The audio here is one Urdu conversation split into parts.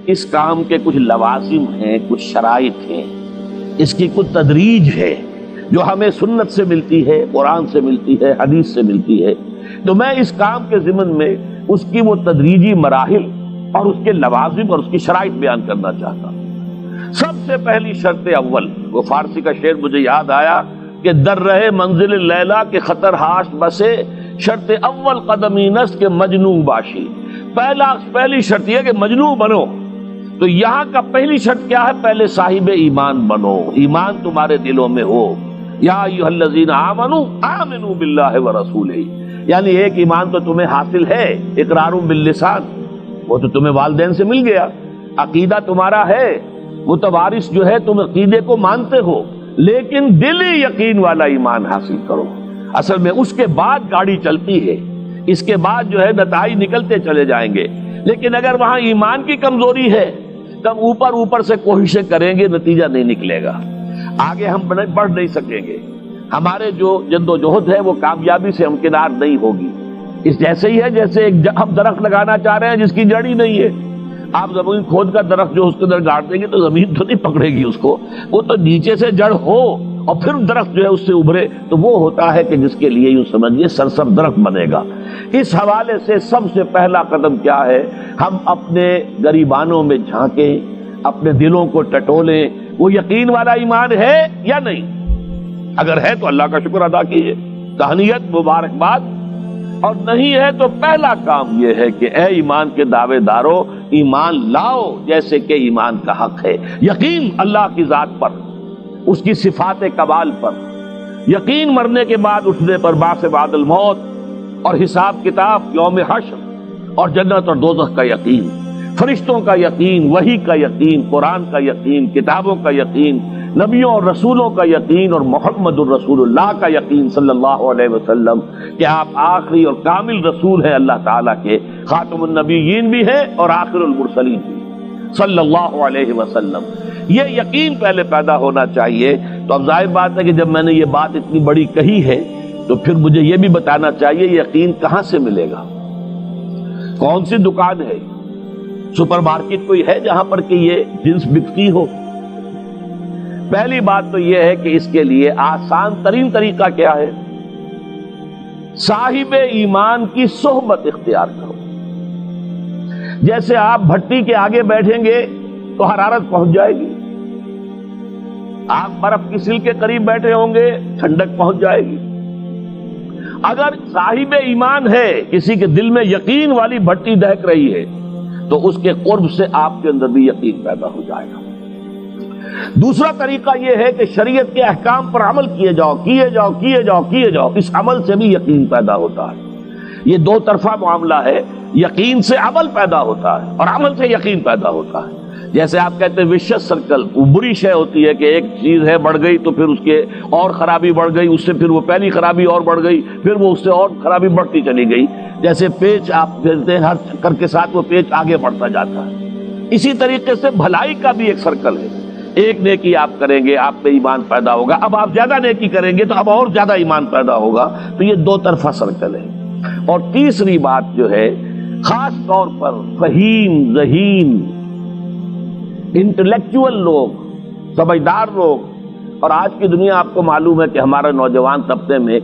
اس کام کے کچھ لوازم ہیں، کچھ شرائط ہیں، اس کی کچھ تدریج ہے جو ہمیں سنت سے ملتی ہے، قرآن سے ملتی ہے، حدیث سے ملتی ہے۔ تو میں اس کام کے ضمن میں اس کی وہ تدریجی مراحل اور اس کے لوازم اور اس کی شرائط بیان کرنا چاہتا ہوں۔ سب سے پہلی شرط اول، وہ فارسی کا شعر مجھے یاد آیا کہ در رہے منزل لیلا کے خطر ہاش بسے، شرط اول قدمی نست کے مجنون باشی۔ پہلی شرط یہ کہ مجنون بنو۔ تو یہاں کا پہلی شرط کیا ہے؟ پہلے صاحب ایمان بنو، ایمان تمہارے دلوں میں ہو۔ یا ایھا الذین آمنوا آمنوا باللہ ورسولہ، یعنی ایک ایمان تو تمہیں حاصل ہے، اقرار باللسان، وہ تو تمہیں والدین سے مل گیا، عقیدہ تمہارا ہے، متوارث جو ہے تم عقیدے کو مانتے ہو، لیکن دلی یقین والا ایمان حاصل کرو۔ اصل میں اس کے بعد گاڑی چلتی ہے، اس کے بعد جو ہے نتائج نکلتے چلے جائیں گے، لیکن اگر وہاں ایمان کی کمزوری ہے تب اوپر سے کوششیں کریں گے، نتیجہ نہیں نکلے گا، آگے ہم بڑھ نہیں سکیں گے، ہمارے جو جد و جہد ہے وہ کامیابی سے ہمکنار نہیں ہوگی۔ اس جیسے ہی ہے جیسے ہم درخت لگانا چاہ رہے ہیں جس کی جڑ ہی نہیں ہے، آپ زمین کھود کا درخت جو اس کے اندر گاڑ دیں گے تو زمین تو نہیں پکڑے گی اس کو، وہ تو نیچے سے جڑ ہو اور پھر درخت جو ہے اس سے ابھرے، تو وہ ہوتا ہے کہ جس کے لیے یوں سمجھیے سرسبز درخت بنے گا۔ اس حوالے سے سب سے پہلا قدم کیا ہے؟ ہم اپنے گریبانوں میں جھانکیں، اپنے دلوں کو ٹٹولیں، وہ یقین والا ایمان ہے یا نہیں؟ اگر ہے تو اللہ کا شکر ادا کیجیے، تہنیت، مبارکباد، اور نہیں ہے تو پہلا کام یہ ہے کہ اے ایمان کے دعوے دارو، ایمان لاؤ جیسے کہ ایمان کا حق ہے۔ یقین اللہ کی ذات پر، اس کی صفات کمال پر، یقین مرنے کے بعد اٹھنے پر، بعث بعد الموت اور حساب کتاب، یوم حشر اور جنت اور دوزخ کا یقین، فرشتوں کا یقین، وحی کا یقین، قرآن کا یقین، کتابوں کا یقین، نبیوں اور رسولوں کا یقین، اور محمد الرسول اللہ کا یقین صلی اللہ علیہ وسلم کہ آپ آخری اور کامل رسول ہیں اللہ تعالیٰ کے، خاتم النبیین بھی ہیں اور آخر المرسلین بھی صلی اللہ علیہ وسلم۔ یہ یقین پہلے پیدا ہونا چاہیے۔ تو اب ظاہر بات ہے کہ جب میں نے یہ بات اتنی بڑی کہی ہے تو پھر مجھے یہ بھی بتانا چاہیے یقین کہاں سے ملے گا، کون سی دکان ہے، سپر مارکیٹ کوئی ہے جہاں پر کہ یہ جنس بکتی ہو؟ پہلی بات تو یہ ہے کہ اس کے لیے آسان ترین طریقہ کیا ہے؟ صاحب ایمان کی صحبت اختیار کرو۔ جیسے آپ بھٹی کے آگے بیٹھیں گے تو حرارت پہنچ جائے گی، آپ برف کی سل کے قریب بیٹھے ہوں گے ٹھنڈک پہنچ جائے گی۔ اگر صاحب ایمان ہے، کسی کے دل میں یقین والی بھٹی دہک رہی ہے، تو اس کے قرب سے آپ کے اندر بھی یقین پیدا ہو جائے گا۔ دوسرا طریقہ یہ ہے کہ شریعت کے احکام پر عمل کیے جاؤ، کیے جاؤ، کیے جاؤ، کیے جاؤ، اس عمل سے بھی یقین پیدا ہوتا ہے۔ یہ دو طرفہ معاملہ ہے، یقین سے عمل پیدا ہوتا ہے اور عمل سے یقین پیدا ہوتا ہے۔ جیسے آپ کہتے ہیں وشیس سرکل، وہ بری شے ہوتی ہے کہ ایک چیز ہے بڑھ گئی تو پھر اس کے اور خرابی بڑھ گئی، اس سے پھر وہ پہلی خرابی اور بڑھ گئی، پھر وہ اس سے اور خرابی بڑھتی چلی گئی۔ جیسے پیچ آپ پھیرتے ہیں، ہر چکر کے ساتھ وہ پیچ آگے بڑھتا جاتا ہے۔ اسی طریقے سے بھلائی کا بھی ایک سرکل ہے، ایک نیکی آپ کریں گے آپ میں ایمان پیدا ہوگا، اب آپ زیادہ نیکی کریں گے تو اب اور زیادہ ایمان پیدا ہوگا، تو یہ دو طرفہ سرکل ہے۔ اور تیسری بات جو ہے، خاص طور پر فہیم، ذہین، انٹلیکچوئل لوگ، سمجھدار لوگ، اور آج کی دنیا آپ کو معلوم ہے کہ ہمارے نوجوان طبقے میں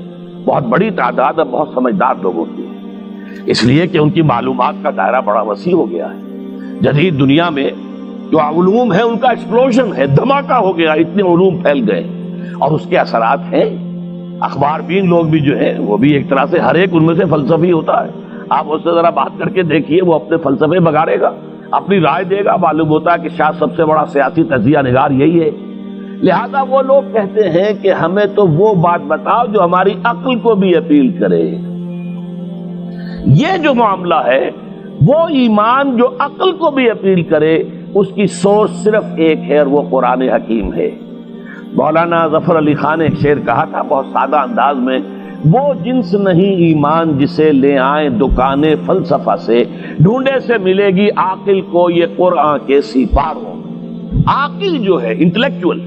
بہت بڑی تعداد ہے بہت سمجھدار لوگوں کی، اس لیے کہ ان کی معلومات کا دائرہ بڑا وسیع ہو گیا ہے۔ جدید دنیا میں جو علوم ہے ان کا ایکسپلوژن ہے، دھماکہ ہو گیا، اتنے علوم پھیل گئے اور اس کے اثرات ہیں۔ اخبار بین لوگ بھی جو ہے وہ بھی ایک طرح سے ہر ایک ان میں سے فلسفی ہوتا ہے، آپ اس سے ذرا بات کر کے دیکھیے، وہ اپنے فلسفے بگاڑے گا، اپنی رائے دے گا، معلوم ہوتا ہے کہ شاید سب سے بڑا سیاسی تجزیہ نگار یہی ہے۔ لہذا وہ لوگ کہتے ہیں کہ ہمیں تو وہ بات بتاؤ جو ہماری عقل کو بھی اپیل کرے۔ یہ جو معاملہ ہے وہ ایمان جو عقل کو بھی اپیل کرے، اس کی سورس صرف ایک ہے اور وہ قرآن حکیم ہے۔ مولانا ظفر علی خان نے ایک شعر کہا تھا بہت سادہ انداز میں، وہ جنس نہیں ایمان جسے لے آئیں دکانیں فلسفہ سے، ڈھونڈے سے ملے گی عاقل کو یہ قرآن کے سپاروں۔ عاقل جو ہے انٹلیکچوئل،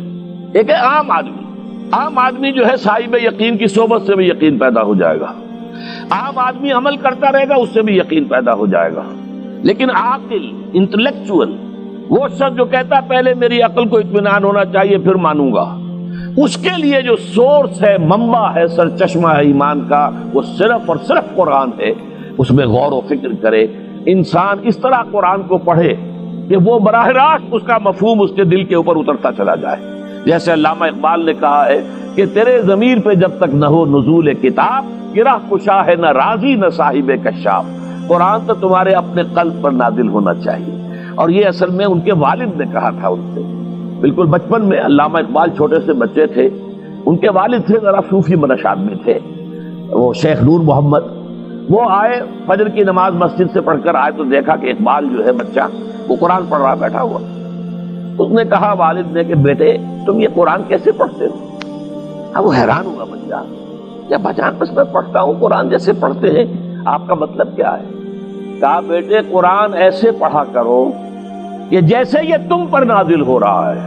ایک ہے عام آدمی، عام آدمی جو ہے صاحب یقین کی صحبت سے بھی یقین پیدا ہو جائے گا، عام آدمی عمل کرتا رہے گا اس سے بھی یقین پیدا ہو جائے گا، لیکن عاقل، انٹلیکچوئل، وہ شخص جو کہتا ہے پہلے میری عقل کو اطمینان ہونا چاہیے پھر مانوں گا، اس کے لیے جو سورس ہے، منبع ہے، سرچشمہ ہے ایمان کا، وہ صرف اور صرف قرآن ہے۔ اس میں غور و فکر کرے، انسان اس طرح قرآن کو پڑھے کہ وہ براہ راست اس کا مفہوم اس کے دل کے اوپر اترتا چلا جائے۔ جیسے علامہ اقبال نے کہا ہے کہ تیرے ضمیر پہ جب تک نہ ہو نزول کتاب، گرہ کشا ہے نہ رازی نہ صاحب کشاف۔ قرآن تو تمہارے اپنے قلب پر نازل ہونا چاہیے۔ اور یہ اصل میں ان کے والد نے کہا تھا ان سے، بالکل بچپن میں۔ علامہ اقبال چھوٹے سے بچے تھے، ان کے والد تھے ذرا صوفی منش آدمی تھے، وہ شیخ نور محمد۔ وہ آئے فجر کی نماز مسجد سے پڑھ کر آئے تو دیکھا کہ اقبال جو ہے بچہ وہ قرآن پڑھ رہا بیٹھا ہوا۔ اس نے کہا والد نے کہ بیٹے تم یہ قرآن کیسے پڑھتے ہو؟ اب وہ حیران ہوا بچہ، یا بجان بس میں پڑھتا ہوں قرآن جیسے پڑھتے ہیں، آپ کا مطلب کیا ہے؟ کہا بیٹے قرآن ایسے پڑھا کرو کہ جیسے یہ تم پر نازل ہو رہا ہے،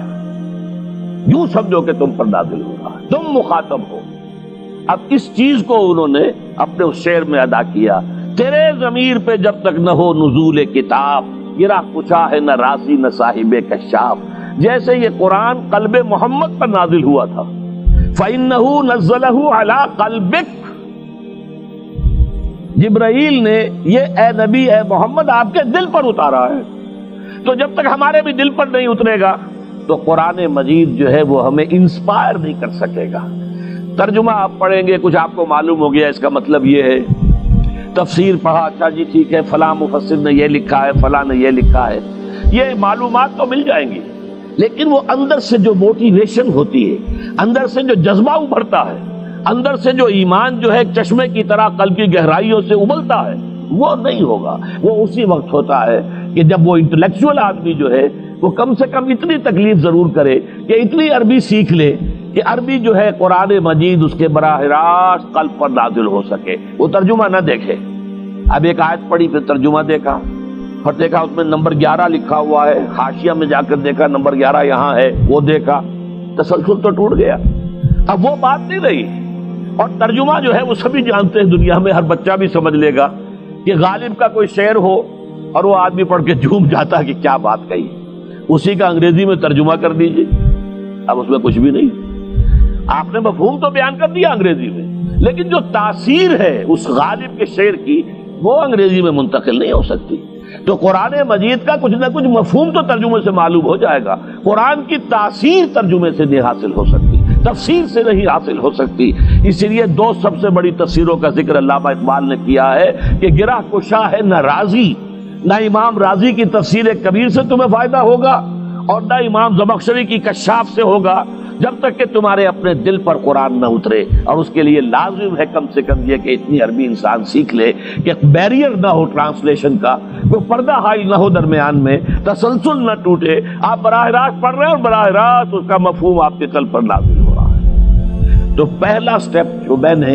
یوں سمجھو کہ تم پر نازل ہو رہا ہے، تم مخاطب ہو۔ اب اس چیز کو انہوں نے اپنے اس شعر میں ادا کیا، تیرے ضمیر پہ جب تک نہ ہو نزول کتاب، گرہ کچا ہے نہ راسی نہ صاحب کشاف۔ جیسے یہ قرآن قلب محمد پر نازل ہوا تھا، فَإِنَّهُ نَزَّلَهُ عَلَىٰ قَلْبِكَ، جبرائیل نے یہ اے نبی اے محمد آپ کے دل پر اتارا ہے۔ تو جب تک ہمارے بھی دل پر نہیں اترے گا تو قرآن مجید جو ہے وہ ہمیں انسپائر نہیں کر سکے گا۔ ترجمہ آپ پڑھیں گے، کچھ آپ کو معلوم ہو گیا اس کا مطلب یہ ہے، تفسیر پڑھا، اچھا جی ٹھیک ہے فلاں مفسر نے یہ لکھا ہے، فلاں نے یہ لکھا ہے، یہ معلومات تو مل جائیں گی، لیکن وہ اندر سے جو موٹیویشن ہوتی ہے، اندر سے جو جذبہ ابھرتا ہے، اندر سے جو ایمان جو ہے ایک چشمے کی طرح قلب کی گہرائیوں سے ابلتا ہے، وہ نہیں ہوگا۔ وہ اسی وقت ہوتا ہے کہ جب وہ انٹلیکچوئل آدمی جو ہے وہ کم سے کم اتنی تکلیف ضرور کرے کہ اتنی عربی سیکھ لے کہ عربی جو ہے قرآن مجید اس کے براہ راست قلب پر نازل ہو سکے، وہ ترجمہ نہ دیکھے۔ اب ایک آیت پڑھی پھر ترجمہ دیکھا، پھر دیکھا اس میں نمبر 11 لکھا ہوا ہے، حاشیہ میں جا کر دیکھا نمبر 11 یہاں ہے، وہ دیکھا، تسلسل تو ٹوٹ گیا۔ اب وہ بات نہیں رہی۔ اور ترجمہ جو ہے وہ سبھی جانتے ہیں، دنیا میں ہر بچہ بھی سمجھ لے گا کہ غالب کا کوئی شعر ہو اور وہ آدمی پڑھ کے جھوم جاتا ہے کہ کیا بات کہی، اسی کا انگریزی میں ترجمہ کر دیجئے، اب اس میں کچھ بھی نہیں۔ آپ نے مفہوم تو بیان کر دیا انگریزی میں، لیکن جو تاثیر ہے اس غالب کے شعر کی وہ انگریزی میں منتقل نہیں ہو سکتی۔ تو قرآن مجید کا کچھ نہ کچھ مفہوم تو ترجمے سے معلوم ہو جائے گا، قرآن کی تاثیر ترجمے سے نہیں حاصل ہو سکتی، تفسیر سے نہیں حاصل ہو سکتی۔ اسی لیے دو سب سے بڑی تفسیروں کا ذکر علامہ اقبال نے کیا ہے کہ گرہ کشا ہے نہ رازی، نہ امام رازی کی تفسیر کبیر سے تمہیں فائدہ ہوگا اور نہ امام زمخشری کی کشاف سے ہوگا، جب تک کہ تمہارے اپنے دل پر قرآن نہ اترے۔ اور اس کے لیے لازم ہے کم سے کم یہ کہ اتنی عربی انسان سیکھ لے کہ بیریئر نہ ہو ٹرانسلیشن کا، کوئی پردہ حائل نہ ہو درمیان میں، تسلسل نہ ٹوٹے، آپ براہ راست پڑھ رہے ہیں اور براہ راست اس کا مفہوم آپ کے قلب پر نازل ہو رہا ہے۔ تو پہلا سٹیپ جو میں نے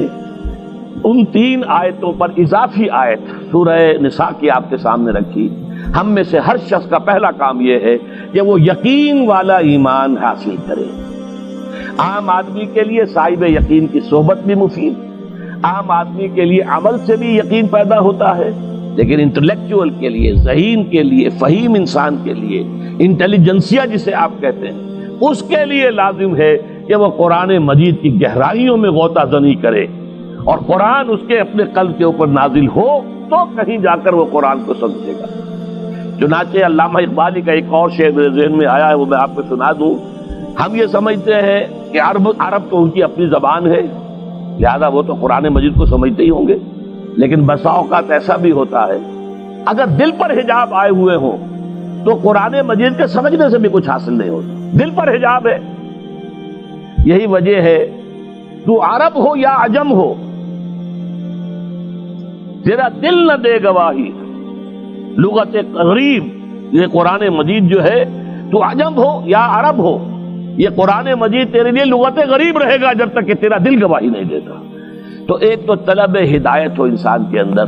ان 3 آیتوں پر اضافی آیت سورہ نساء کی آپ کے سامنے رکھی، ہم میں سے ہر شخص کا پہلا کام یہ ہے کہ وہ یقین والا ایمان حاصل کرے۔ عام آدمی کے لیے صاحب یقین کی صحبت بھی مفید، عام آدمی کے لیے عمل سے بھی یقین پیدا ہوتا ہے، لیکن انٹلیکچوئل کے لیے، ذہین کے لیے، فہیم انسان کے لیے، انٹیلیجنسیا جسے آپ کہتے ہیں، اس کے لیے لازم ہے کہ وہ قرآن مجید کی گہرائیوں میں غوطہ زنی کرے اور قرآن اس کے اپنے قلب کے اوپر نازل ہو تو کہیں جا کر وہ قرآن کو سمجھے گا۔ چنانچہ علامہ اقبال کا ایک اور شعر میرے ذہن میں آیا ہے، وہ میں آپ کو سنا دوں۔ ہم یہ سمجھتے ہیں کہ عرب تو ان کی اپنی زبان ہے، لہذا وہ تو قرآن مجید کو سمجھتے ہی ہوں گے، لیکن بسا اوقات ایسا بھی ہوتا ہے اگر دل پر حجاب آئے ہوئے ہوں تو قرآن مجید کے سمجھنے سے بھی کچھ حاصل نہیں ہوتا، دل پر حجاب ہے۔ یہی وجہ ہے تو عرب ہو یا عجم ہو، تیرا دل نہ دے گواہی، لغت غریب، یہ قرآن مجید جو ہے تو عجم ہو یا عرب ہو، یہ قرآن مجید تیرے لیے لغت غریب رہے گا جب تک کہ تیرا دل گواہی نہیں دیتا۔ تو ایک تو طلب ہدایت ہو انسان کے اندر،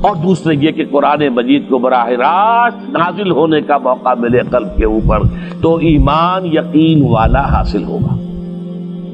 اور دوسرے یہ کہ قرآن مجید کو براہ راست نازل ہونے کا موقع ملے قلب کے اوپر، تو ایمان یقین والا حاصل ہوگا۔